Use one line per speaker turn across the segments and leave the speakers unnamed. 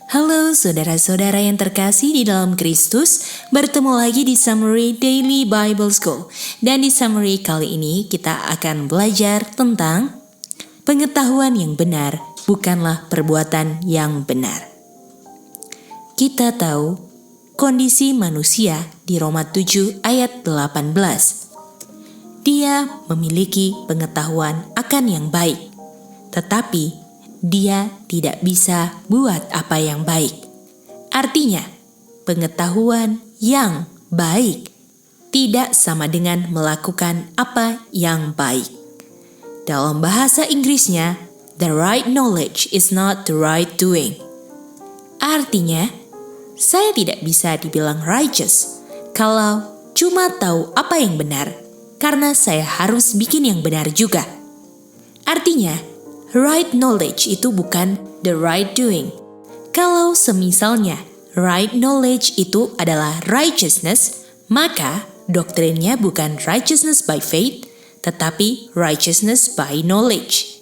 Halo saudara-saudara yang terkasih di dalam Kristus, bertemu lagi di Summary Daily Bible School. Dan di Summary kali ini kita akan belajar tentang pengetahuan yang benar bukanlah perbuatan yang benar. Kita tahu kondisi manusia di Roma 7 ayat 18. Dia memiliki pengetahuan akan yang baik, tetapi dia tidak bisa buat apa yang baik. Artinya, pengetahuan yang baik tidak sama dengan melakukan apa yang baik. Dalam bahasa Inggrisnya, the right knowledge is not the right doing. Artinya, saya tidak bisa dibilang righteous kalau cuma tahu apa yang benar, karena saya harus bikin yang benar juga. Artinya, right knowledge itu bukan the right doing. Kalau semisalnya right knowledge itu adalah righteousness, maka doktrinnya bukan righteousness by faith, tetapi righteousness by knowledge.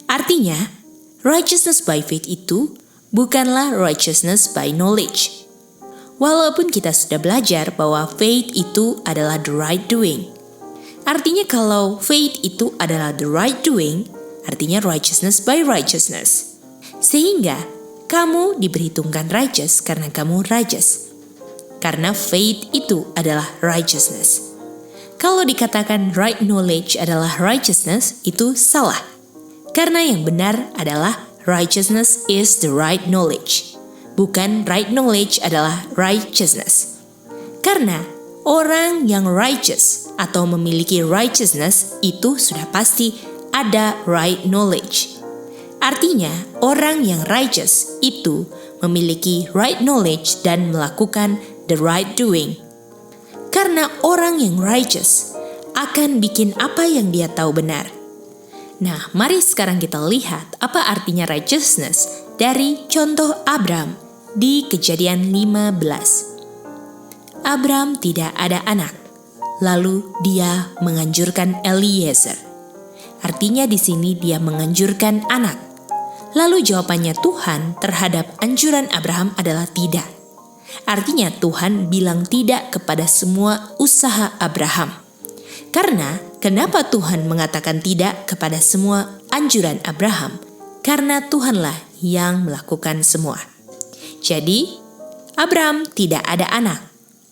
Artinya, righteousness by faith itu bukanlah righteousness by knowledge. Walaupun kita sudah belajar bahwa faith itu adalah the right doing. Artinya kalau faith itu adalah the right doing, artinya righteousness by righteousness. Sehingga kamu diperhitungkan righteous karena kamu righteous. Karena faith itu adalah righteousness. Kalau dikatakan right knowledge adalah righteousness, itu salah. Karena yang benar adalah righteousness is the right knowledge. Bukan right knowledge adalah righteousness. Karena orang yang righteous atau memiliki righteousness itu sudah pasti ada right knowledge. Artinya, orang yang righteous itu memiliki right knowledge dan melakukan the right doing. Karena orang yang righteous akan bikin apa yang dia tahu benar. Nah, mari sekarang kita lihat apa artinya righteousness dari contoh Abram di Kejadian 15. Abram tidak ada anak, lalu dia menganjurkan Eliezer. Artinya di sini dia menganjurkan anak. Lalu jawabannya Tuhan terhadap anjuran Abraham adalah tidak. Artinya Tuhan bilang tidak kepada semua usaha Abraham. Karena kenapa Tuhan mengatakan tidak kepada semua anjuran Abraham? Karena Tuhanlah yang melakukan semua. Jadi Abraham tidak ada anak.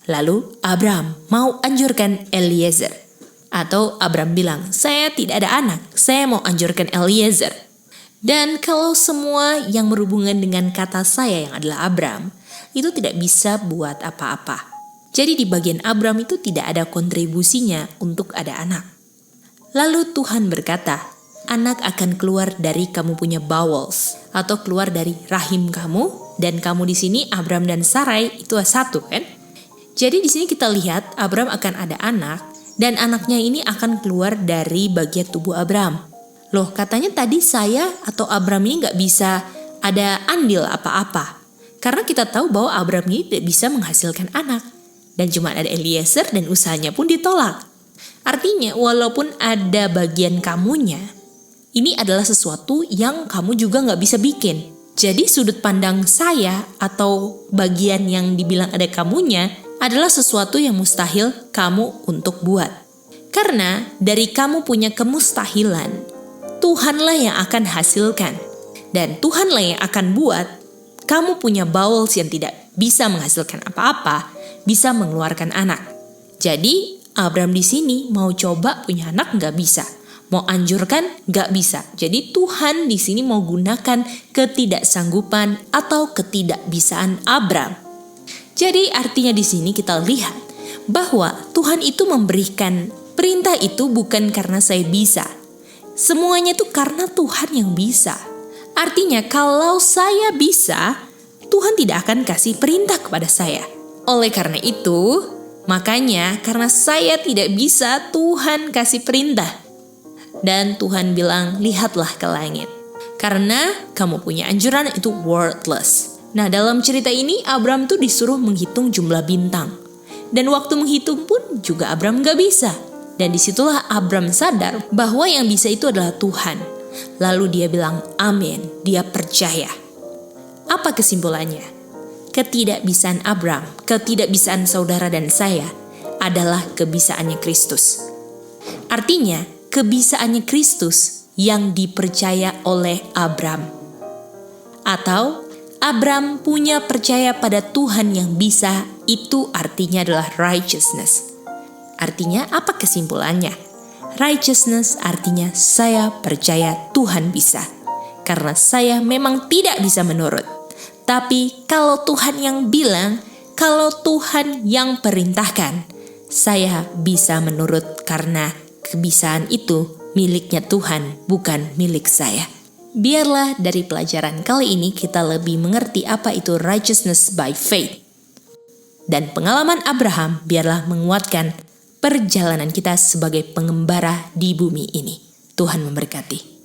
Lalu Abraham mau anjurkan Eliezer. Atau Abram bilang, saya tidak ada anak, saya mau anjurkan Eliezer. Dan kalau semua yang berhubungan dengan kata saya yang adalah Abram, itu tidak bisa buat apa-apa. Jadi di bagian Abram itu tidak ada kontribusinya untuk ada anak. Lalu Tuhan berkata, anak akan keluar dari kamu punya bowels, atau keluar dari rahim kamu, dan kamu di sini Abram dan Sarai itu satu kan? Jadi di sini kita lihat Abram akan ada anak, dan anaknya ini akan keluar dari bagian tubuh Abram. Loh, katanya tadi saya atau Abram ini gak bisa ada andil apa-apa. Karena kita tahu bahwa Abram ini tidak bisa menghasilkan anak. Dan cuma ada Eliezer dan usahanya pun ditolak. Artinya, walaupun ada bagian kamunya, ini adalah sesuatu yang kamu juga gak bisa bikin. Jadi sudut pandang saya atau bagian yang dibilang ada kamunya adalah sesuatu yang mustahil kamu untuk buat. Karena dari kamu punya kemustahilan, Tuhanlah yang akan hasilkan. Dan Tuhanlah yang akan buat kamu punya bowels yang tidak bisa menghasilkan apa-apa, bisa mengeluarkan anak. Jadi Abram di sini mau coba punya anak nggak bisa. Mau anjurkan nggak bisa. Jadi Tuhan di sini mau gunakan ketidaksanggupan atau ketidakbisaan Abram. Jadi artinya di sini kita lihat bahwa Tuhan itu memberikan perintah itu bukan karena saya bisa. Semuanya itu karena Tuhan yang bisa. Artinya kalau saya bisa, Tuhan tidak akan kasih perintah kepada saya. Oleh karena itu, makanya karena saya tidak bisa, Tuhan kasih perintah. Dan Tuhan bilang, lihatlah ke langit. Karena kamu punya anjuran itu worthless. Nah, dalam cerita ini Abram tuh disuruh menghitung jumlah bintang. Dan waktu menghitung pun juga Abram gak bisa. Dan disitulah Abram sadar bahwa yang bisa itu adalah Tuhan. Lalu dia bilang amin, dia percaya. Apa kesimpulannya? Ketidakbisaan Abraham, ketidakbisaan saudara dan saya adalah kebisaannya Kristus. Artinya, kebisaannya Kristus yang dipercaya oleh Abraham. Atau Abraham punya percaya pada Tuhan yang bisa, itu artinya adalah righteousness. Artinya apa kesimpulannya? Righteousness artinya saya percaya Tuhan bisa. Karena saya memang tidak bisa menurut. Tapi kalau Tuhan yang bilang, kalau Tuhan yang perintahkan, saya bisa menurut karena kebisaan itu miliknya Tuhan, bukan milik saya. Biarlah dari pelajaran kali ini kita lebih mengerti apa itu righteousness by faith. Dan pengalaman Abraham biarlah menguatkan perjalanan kita sebagai pengembara di bumi ini. Tuhan memberkati.